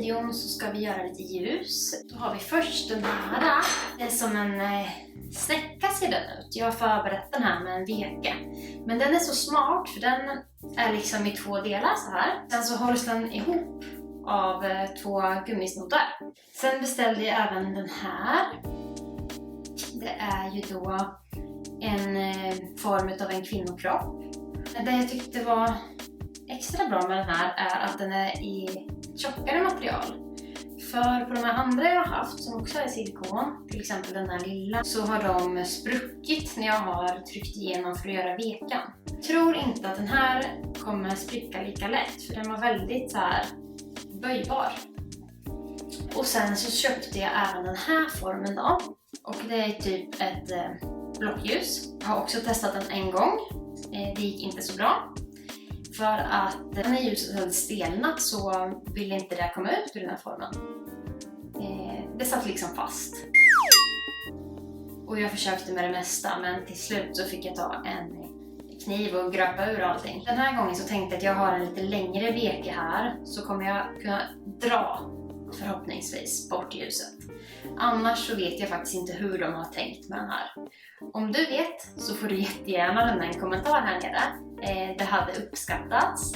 videon så ska vi göra lite ljus. Då har vi först den här. Det är som en snäcka ser den ut. Jag har förberett den här med en veke. Men den är så smart för den är liksom i 2 delar så här. Sen så hålls den ihop av 2 gummisnoddar. Sen beställde jag även den här. Det är ju då en form av en kvinnokropp. Det jag tyckte var extra bra med den här är att den är i tjockare material. För på de här andra jag har haft som också är silikon, till exempel den här lilla, så har de spruckit när jag har tryckt igenom för att göra vekan. Jag tror inte att den här kommer spricka lika lätt för den var väldigt så här böjbar. Och sen så köpte jag även den här formen då. Och det är typ ett blockljus. Jag har också testat den en gång. Det gick inte så bra. För att när ljuset hade stelnat så ville inte det komma ut ur den här formen. Det satt liksom fast. Och jag försökte med det mesta, men till slut så fick jag ta en kniv och gröpa ur allting. Den här gången så tänkte jag att jag har en lite längre veke här, så kommer jag kunna dra förhoppningsvis bort ljuset. Annars så vet jag faktiskt inte hur de har tänkt med den här. Om du vet så får du jättegärna lämna en kommentar här nere. Det hade uppskattats.